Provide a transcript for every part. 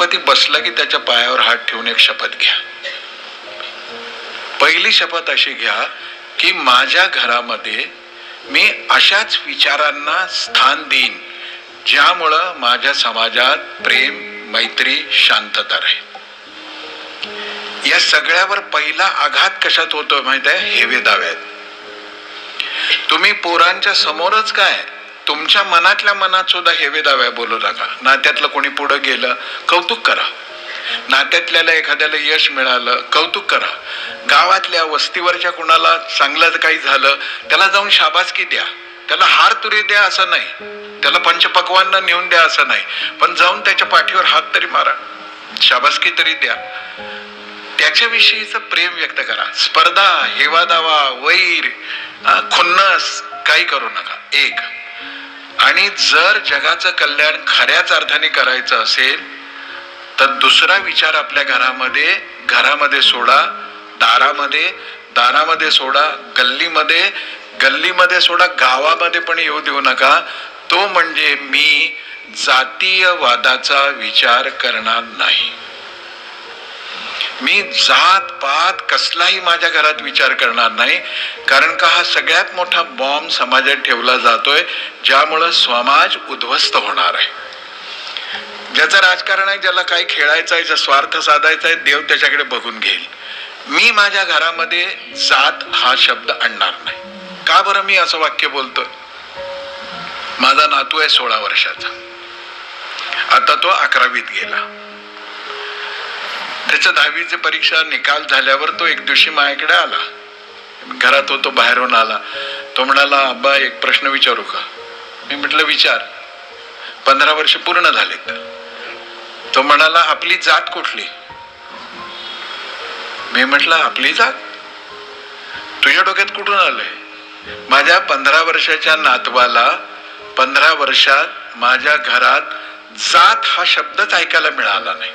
गणपती बसला की त्याच्या पायावर हात ठेवून एक शपथ घ्या. पहिली शपथ अशी घ्या की माझ्या घरामध्ये मी अशाच विचारांना स्थान देईन ज्यामुळं माझ्या समाजात प्रेम, मैत्री, शांतता राहील. या सगळ्यावर पहिला आघात कशात होतोय माहित आहे? हेवे दाव्यात. तुम्ही पोरांच्या समोरच काय, तुमच्या मनातल्या मनात सुद्धा हेवे दाव्या बोलू नका. नात्यातलं कोणी पुढे गेलं कौतुक करा, नात्यातल्याला एखाद्याला यश मिळालं कौतुक करा, गावातल्या वस्तीवरच्या कुणाला चांगलं काही झालं त्याला जाऊन शाबासकी द्या, त्याला हार तुरी द्या असं नाही, त्याला पंचपक्वान्न नेऊन द्या असं नाही, पण जाऊन त्याच्या पाठीवर हात तरी मारा, शाबासकी तरी द्या. त्याच्याविषयीचं प्रेम व्यक्त करा. स्पर्धा, हेवा दावा, वैर, खुन्नस काही करू नका. एक. आणि जर जगाचं कल्याण खऱ्याच अर्थाने करायचं असेल तर दुसरा विचार आपल्या घरामध्ये सोडा, दारामध्ये सोडा, गल्लीमध्ये सोडा, गावामध्ये पण येऊ देऊ नका. तो म्हणजे मी जातीयवादाचा विचार करणार नाही. मी जात पात कसलाही माझ्या घरात विचार करणार नाही. कारण का हा सगळ्यात मोठा बॉम्ब समाजात ठेवला जातोय ज्यामुळं समाज उद्ध्वस्त होणार आहे. ज्याचं राजकारण आहे, ज्याला काही खेळायचं आहे, ज्या स्वार्थ साधायचा आहे, देव त्याच्याकडे बघून घेईल. मी माझ्या घरामध्ये जात हा शब्द आणणार नाही. का बरं मी असं वाक्य बोलतोय? माझा नातू आहे 16 वर्षाचा, आता तो 11वीत गेला. त्याच्या 10वीची परीक्षा निकाल झाल्यावर तो एक दिवशी माझ्याकडे आला. घरात होतो, बाहेरून आला. तो म्हणाला, अब्बा एक प्रश्न विचारू का? मी म्हटलं विचार. 15 वर्ष पूर्ण झालेत. तो म्हणाला, आपली जात कुठली? मी म्हटलं आपली जात? तुझ्या डोक्यात कुठून आलंय? माझ्या 15 वर्षाच्या नातवाला 15 वर्षात माझ्या घरात जात हा शब्दच ऐकायला मिळाला नाही.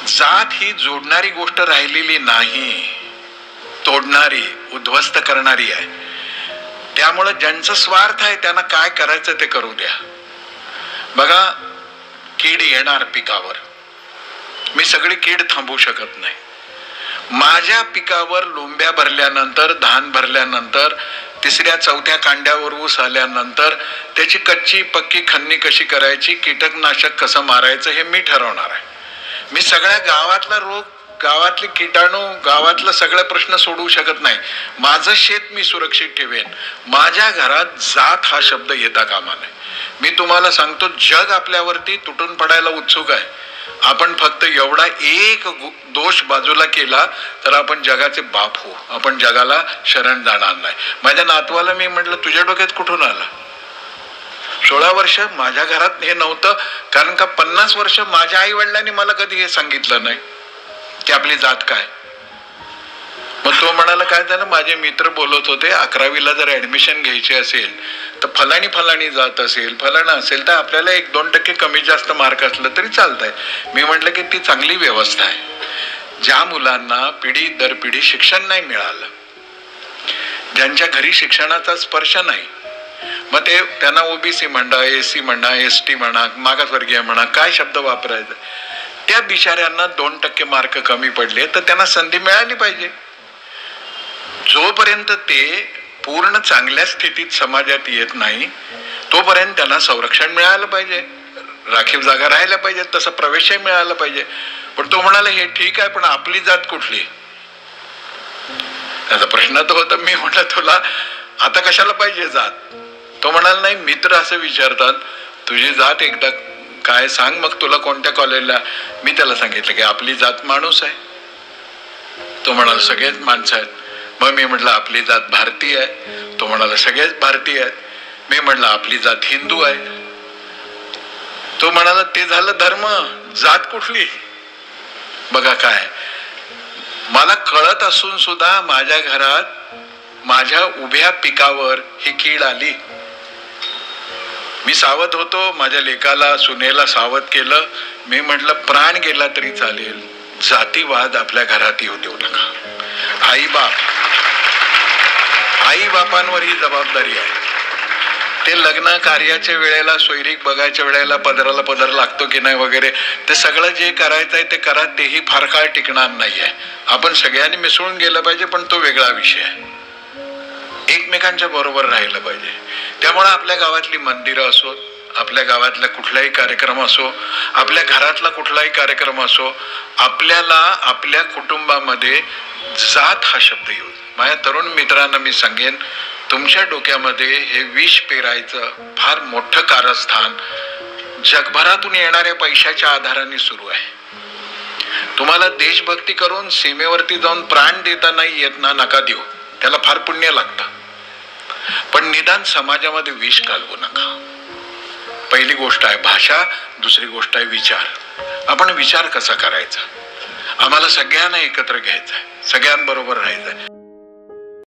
जात ही जोडणारी गोष्ट राहिलेली नाही, तोडणारी, उद्ध्वस्त करणारी आहे. त्यामुळे ज्यांचा स्वार्थ आहे त्यांना काय करायचं ते करू द्या. बघा, कीड येणार पिकावर. मी सगळी कीड थांबवू शकत नाही. माझ्या पिकावर लोंब्या भरल्यानंतर, धान भरल्यानंतर, 3ऱ्या 4थ्या कांड्यावर ऊस आल्यानंतर त्याची कच्ची पक्की खन्नी कशी करायची, कीटकनाशक कसं मारायचं हे मी ठरवणार आहे. मी सगळ्या गावातला रोग, गावातले कीटाणू, गावातला सगळे प्रश्न सोडवू शकत नाही. माझं शेत मी सुरक्षित ठेवेन. माझ्या घरात जात हा शब्द येता कामा नये. मी तुम्हाला सांगतो, जग आपल्यावरती तुटून पडायला उत्सुक आहे. आपण फक्त एवढा एक दोष बाजूला केला तर आपण जगाचे बाप होऊ, आपण जगाला शरण जाणार नाही. माझ्या नातवाला मी म्हटलं, तुझ्या डोक्यात कुठून आला? 16 वर्ष माझ्या घरात हे नव्हतं. कारण का 50 वर्ष माझ्या आई वडिलांनी मला कधी हे सांगितलं नाही की आपली जात काय. मग तो म्हणाला, काय झालं, माझे मित्र बोलत होते 11वीला जर ऍडमिशन घ्यायची असेल तर फलानी जात असेल, फलाना असेल तर आपल्याला 1-2% कमी जास्त मार्क असलं तरी चालतंय. मी म्हटलं की ती चांगली व्यवस्था आहे. ज्या मुलांना पिढी दर पिढी शिक्षण नाही मिळालं, ज्यांच्या घरी शिक्षणाचा स्पर्श नाही, मग ते त्यांना ओबीसी म्हणा, एसी म्हणा, एसटी म्हणा, मागासवर्गीय म्हणा, काय शब्द वापरायचा, त्या बिचाऱ्यांना 2% मार्क कमी पडले तर त्यांना संधी मिळाली पाहिजे. जोपर्यंत ते पूर्ण चांगल्या स्थितीत समाजात येत नाही तोपर्यंत त्यांना संरक्षण मिळालं पाहिजे, राखीव जागा राहायला पाहिजे, तसं प्रवेशही मिळाला पाहिजे. पण तो म्हणाला, हे ठीक आहे पण आपली जात कुठली? त्याचा प्रश्न तर होता. मी म्हटलं, तुला आता कशाला पाहिजे जात? तो म्हणाला, नाही, मित्र असं विचारतात तुझी जात एकदा काय सांग, मग तुला कोणत्या कॉलेजला. मी त्याला सांगितलं की आपली जात माणूस आहे. तो म्हणाला, सगळेच माणसं आहेत. मग मी म्हटलं, आपली जात भारतीय आहे. तो म्हणाला, सगळेच भारतीय आहेत. मी म्हटलं, आपली जात हिंदू आहे. तो म्हणाला, ते झालं धर्म, जात कुठली? बघा काय, मला कळत असून सुद्धा माझ्या घरात माझ्या उभ्या पिकावर ही कीड आली. मी सावध होतो, माझ्या लेकाला, सुनेला सावध केलं. मी म्हटलं, प्राण गेला तरी चालेल, जातीवाद आपल्या घरात येऊ देऊ नका. आई बापांवर ही जबाबदारी आहे. ते लग्न कार्याच्या वेळेला, सोयरीक बघायच्या वेळेला पदराला पदर लागतो की नाही वगैरे, ते सगळं जे करायचं आहे ते करा, तेही फार काळ टिकणार नाहीये. आपण सगळ्यांनी मिसळून गेलं पाहिजे, पण तो वेगळा विषय आहे. एकमेकांच्या बरोबर राहिलं पाहिजे. त्यामुळे आपल्या गावातली मंदिरं असो, आपल्या गावातला कुठलाही कार्यक्रम असो, आपल्या घरातला कुठलाही कार्यक्रम असो, आपल्याला आपल्या कुटुंबामध्ये जात हा शब्द येऊ. माझ्या तरुण मित्रांना मी सांगेन, तुमच्या डोक्यामध्ये हे विष पेरायचं फार मोठं कारस्थान जगभरातून येणाऱ्या पैशाच्या आधाराने सुरू आहे. तुम्हाला देशभक्ती करून सीमेवरती जाऊन प्राण देता नाही येत ना, नका देऊ, त्याला फार पुण्य लागतं. पण निदान समाजामध्ये विष घालवू नका. पहिली गोष्ट आहे भाषा, दुसरी गोष्ट आहे विचार. आपण विचार कसा करायचा? आम्हाला सगळ्यांना एकत्र घ्यायचंय, सगळ्यांबरोबर राहायचंय.